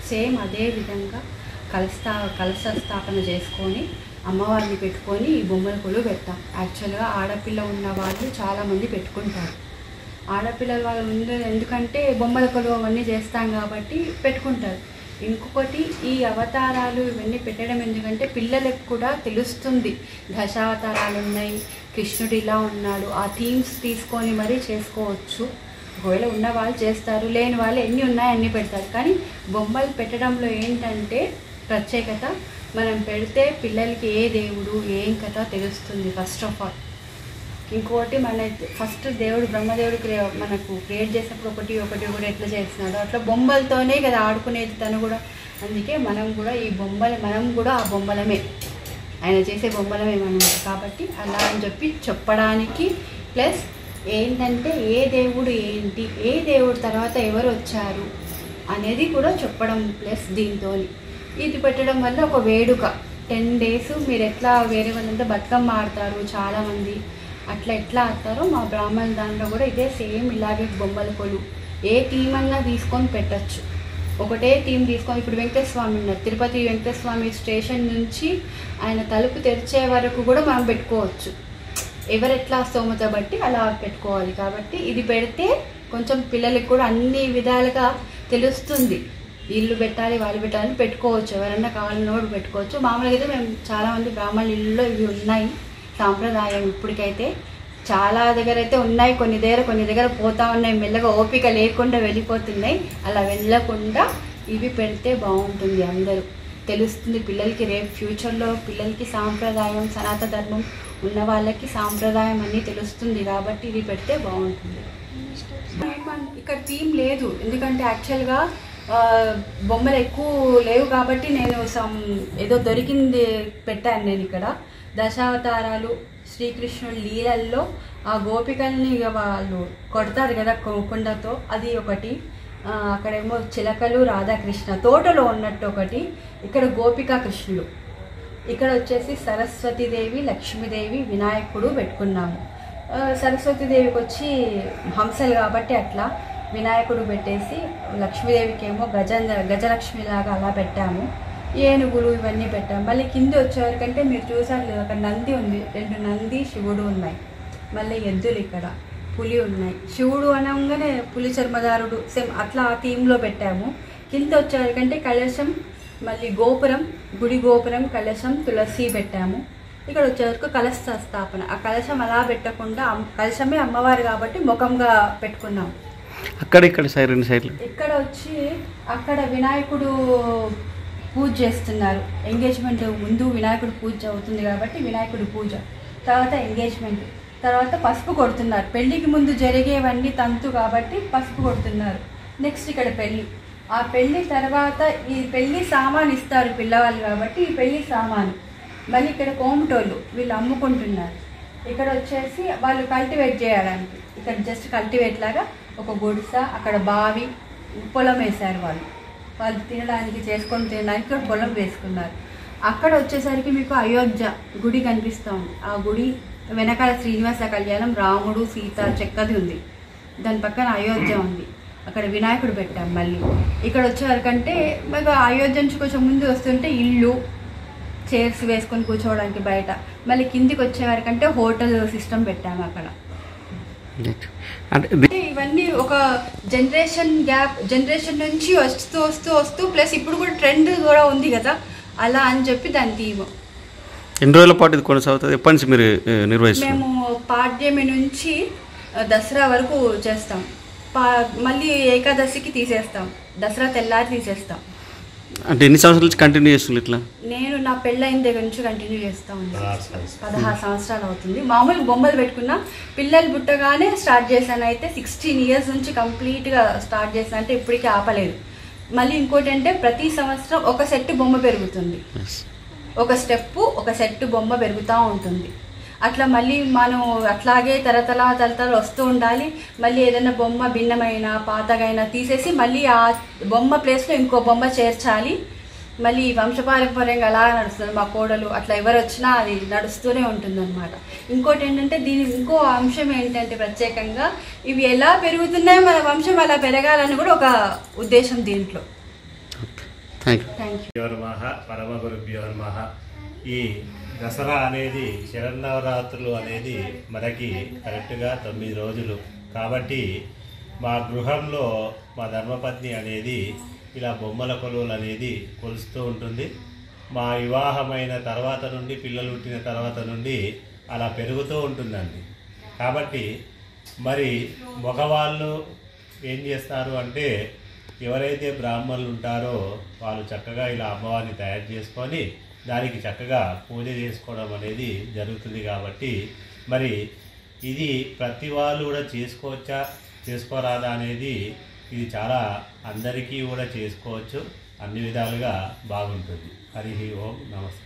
Same అదే విధంగా కలశ స్థాపన చేసుకొని అమ్మవారిని పెట్టుకొని ఈ బొమ్మల కొలువు పెడతాం. యాక్చువల్గా ఆడపిల్ల ఉన్న వాళ్ళు చాలామంది పెట్టుకుంటారు. ఆడపిల్లల వాళ్ళు ముందు ఎందుకంటే బొమ్మల కొలువు అవన్నీ చేస్తాం కాబట్టి పెట్టుకుంటారు. ఇంకొకటి ఈ అవతారాలు ఇవన్నీ పెట్టడం ఎందుకంటే పిల్లలకు కూడా తెలుస్తుంది దశావతారాలు ఉన్నాయి, కృష్ణుడు ఇలా ఉన్నాడు, ఆ థీమ్స్ తీసుకొని మరీ చేసుకోవచ్చు. ఒకవేళ ఉన్న వాళ్ళు చేస్తారు, లేని వాళ్ళు ఎన్ని ఉన్నాయో అన్నీ పెడతారు. కానీ బొమ్మలు పెట్టడంలో ఏంటంటే ప్రత్యేకత, మనం పెడితే పిల్లలకి ఏ దేవుడు ఏం కథ తెలుస్తుంది ఫస్ట్ ఆఫ్ ఆల్. ఇంకోటి మన ఫస్ట్ దేవుడు బ్రహ్మదేవుడు మనకు క్రియేట్ చేసినప్పుడు ఒకటి ఎట్లా చేస్తున్నాడు అట్లా బొమ్మలతోనే కదా ఆడుకునేది తను కూడా. అందుకే మనం కూడా ఈ బొమ్మలు మనం కూడా ఆ బొమ్మలమే, ఆయన చేసే బొమ్మలమే మనం. కాబట్టి అలా అని చెప్పడానికి ప్లస్ ఏంటంటే ఏ దేవుడు ఏంటి, ఏ దేవుడు తర్వాత ఎవరు వచ్చారు అనేది కూడా చెప్పడం. ప్లస్ దీంతో ఇది పెట్టడం వల్ల ఒక వేడుక 10 days మీరు ఎట్లా వేరే వాళ్ళంతా బతుకమ్మ ఆడతారు చాలామంది, అట్లా ఎట్లా ఆడతారో మా బ్రాహ్మణ దాంట్లో కూడా ఇదే సేమ్ ఇలాగే బొమ్మల కొలు ఏ థీమ్ అన్నా తీసుకొని పెట్టచ్చు. ఒకటే థీమ్ తీసుకొని ఇప్పుడు వెంకటేశ్వర స్వామి ఉన్నారు, తిరుపతి వెంకటేశ్వర స్వామి స్టేషన్ నుంచి ఆయన తలుపు తెరిచే వరకు కూడా మనం పెట్టుకోవచ్చు. ఎవరెట్లా స్తోమత బట్టి అలా పెట్టుకోవాలి. కాబట్టి ఇది పెడితే కొంచెం పిల్లలకి కూడా అన్ని విధాలుగా తెలుస్తుంది, ఇల్లు పెట్టాలి వాళ్ళు పెట్టాలని పెట్టుకోవచ్చు. ఎవరన్నా కావాలన్నోడు పెట్టుకోవచ్చు. మామూలుగా అయితే మేము చాలామంది బ్రాహ్మణుల ఇల్లులో ఇవి ఉన్నాయి సాంప్రదాయం. ఇప్పటికైతే చాలా దగ్గర అయితే ఉన్నాయి, కొన్ని దగ్గర పోతా ఉన్నాయి, మెల్లగా ఓపిక లేకుండా వెళ్ళిపోతున్నాయి. అలా వెళ్ళకుండా ఇవి పెడితే బాగుంటుంది, అందరూ తెలుస్తుంది పిల్లలకి. రేపు ఫ్యూచర్లో పిల్లలకి సాంప్రదాయం సనాతన ధర్మం ఉన్న వాళ్ళకి సాంప్రదాయం అన్నీ తెలుస్తుంది. కాబట్టి ఇది పెడితే బాగుంటుంది. ఇక్కడ థీమ్ లేదు ఎందుకంటే యాక్చువల్గా బొమ్మలు ఎక్కువ లేవు కాబట్టి నేను ఏదో దొరికింది పెట్టాను. నేను ఇక్కడ దశావతారాలు శ్రీకృష్ణుడి లీలల్లో ఆ గోపికల్ని వాళ్ళు కొడతారు కదా కుండతో, అది ఒకటి. అక్కడేమో చిలకలు రాధాకృష్ణ తోటలో ఉన్నట్టు ఒకటి. ఇక్కడ గోపికా కృష్ణులు, ఇక్కడ వచ్చేసి సరస్వతీదేవి లక్ష్మీదేవి వినాయకుడు పెట్టుకున్నాము. సరస్వతీదేవికి వచ్చి హంసలు కాబట్టి అట్లా వినాయకుడు పెట్టేసి, లక్ష్మీదేవికి ఏమో గజలక్ష్మిలాగా అలా పెట్టాము. ఏనుగులు ఇవన్నీ పెట్టాము. మళ్ళీ కింద వచ్చేవరకంటే మీరు చూసారు కదా అక్కడ నంది ఉంది, 2 నంది శివుడు ఉన్నాయి. మళ్ళీ ఎద్దులు ఇక్కడ పులి ఉన్నాయి. శివుడు అనగానే పులి చర్మదారుడు సేమ్ అట్లా ఆ థీమ్లో పెట్టాము. కింద వచ్చేవరకంటే కలశం, మళ్ళీ గోపురం, గుడి గోపురం, కలశం, తులసి పెట్టాము. ఇక్కడ వచ్చేవరకు కలశ స్థాపన. ఆ కలశం అలా పెట్టకుండా కలశమే అమ్మవారు కాబట్టి ముఖంగా పెట్టుకున్నాం. ఇక్కడ సైడ్లు ఇక్కడ వచ్చి అక్కడ వినాయకుడు పూజ చేస్తున్నారు. ఎంగేజ్మెంట్ ముందు వినాయకుడు పూజ అవుతుంది కాబట్టి వినాయకుడు పూజ, తర్వాత ఎంగేజ్మెంట్, తర్వాత పసుపు కొడుతున్నారు. పెళ్ళికి ముందు జరిగేవన్నీ తంతు కాబట్టి పసుపు కొడుతున్నారు. నెక్స్ట్ ఇక్కడ పెళ్ళి, ఆ పెళ్ళి తర్వాత ఈ పెళ్ళి సామాన్ ఇస్తారు పిల్లవాళ్ళు కాబట్టి ఈ పెళ్ళి సామాను. మళ్ళీ ఇక్కడ కోమటోళ్ళు వీళ్ళు అమ్ముకుంటున్నారు. ఇక్కడ వచ్చేసి వాళ్ళు కల్టివేట్ చేయడానికి, ఇక్కడ జస్ట్ కల్టివేట్ లాగా ఒక గుడిస, అక్కడ బావి, పొలం వేశారు వాళ్ళు తినడానికి చేసుకొని తినడానికి ఇక్కడ పొలం వేసుకున్నారు. అక్కడ వచ్చేసరికి మీకు అయోధ్య గుడి కనిపిస్తాం. ఆ గుడి వెనకాల శ్రీనివాస కళ్యాణం, రాముడు సీత చెక్కది ఉంది, దాని పక్కన అయోధ్య ఉంది. అక్కడ వినాయకుడు పెట్టాం. మళ్ళీ ఇక్కడ వచ్చేవరకంటే మీకు అయోధ్య నుంచి కొంచెం ముందు వస్తుంటే ఇల్లు, చైర్స్ వేసుకొని కూర్చోవడానికి బయట. మళ్ళీ కిందికి వచ్చేవరకంటే హోటల్ సిస్టమ్ పెట్టాము అక్కడ. అంటే ఇవన్నీ ఒక జనరేషన్ నుంచి వస్తూ ప్లస్ ఇప్పుడు కూడా ట్రెండ్ కూడా ఉంది కదా, అలా అని చెప్పి దాని థీమ్. ఎన్ని రోజుల పాటు ఇది కొనసాగుతుంది? ఎప్పటి నుంచి మీరు నిర్వహిస్తారు? మేము పాడ్యమి నుంచి దసరా వరకు చేస్తాం. మళ్ళీ ఏకాదశికి తీసేస్తాం, దసరా తెల్లారి తీసేస్తాం. అంటే ఎన్ని సంవత్సరాల నుంచి కంటిన్యూ చేస్తుంది ఇట్లా? నేను నా పెళ్ళైన దగ్గర నుంచి కంటిన్యూ చేస్తా ఉన్నాను. 16 సంవత్సరాలు అవుతుంది. మామూలు బొమ్మలు పెట్టుకున్నా, పిల్లలు పుట్టగానే స్టార్ట్ చేశాను. అయితే 16 years నుంచి కంప్లీట్గా స్టార్ట్ చేశాను, అంటే ఇప్పటికీ ఆపలేదు. మళ్ళీ ఇంకోటి అంటే ప్రతి సంవత్సరం ఒక సెట్ బొమ్మ పెరుగుతుంది, ఒక స్టెప్పు ఒక సెట్ బొమ్మ పెరుగుతూ ఉంటుంది. అట్లా మళ్ళీ మనం అట్లాగే తరతల వస్తూ ఉండాలి. మళ్ళీ ఏదైనా బొమ్మ భిన్నమైన పాతగైనా తీసేసి మళ్ళీ ఆ బొమ్మ ప్లేస్లో ఇంకో బొమ్మ చేర్చాలి. మళ్ళీ వంశపారంపర్యంగా అలా నడుస్తుంది. మా కోడలు అట్లా ఎవరు వచ్చినా అది నడుస్తూనే ఉంటుందన్నమాట. ఇంకోటి ఏంటంటే దీని ఇంకో అంశం ఏంటంటే ప్రత్యేకంగా ఇవి ఎలా పెరుగుతున్నాయో మన వంశం అలా పెరగాలని కూడా ఒక ఉద్దేశం దీంట్లో. Thank you. Thank you. నమః పరమ గురుభ్యో నమః. ఈ దసరా అనేది శరన్నవరాత్రులు అనేది మనకి కరెక్ట్గా 9 రోజులు కాబట్టి మా గృహంలో మా ధర్మపత్ని అనేది ఇలా బొమ్మల కొలువులు అనేది కొలుస్తూ ఉంటుంది. మా వివాహమైన తర్వాత నుండి పిల్లలు పుట్టిన తర్వాత నుండి అలా పెరుగుతూ ఉంటుందండి. కాబట్టి మరి మగవాళ్ళు ఏం చేస్తారు అంటే ఎవరైతే బ్రాహ్మణులు ఉంటారో వాళ్ళు చక్కగా ఇలా అమ్మవారిని తయారు చేసుకొని దానికి చక్కగా పూజ చేసుకోవడం అనేది జరుగుతుంది. కాబట్టి మరి ఇది ప్రతి వాళ్ళు కూడా చేసుకోవచ్చా చేసుకోరాదా అనేది ఇది చాలా అందరికీ కూడా చేసుకోవచ్చు, అన్ని విధాలుగా బాగుంటుంది. హరి ఓం నమస్తే.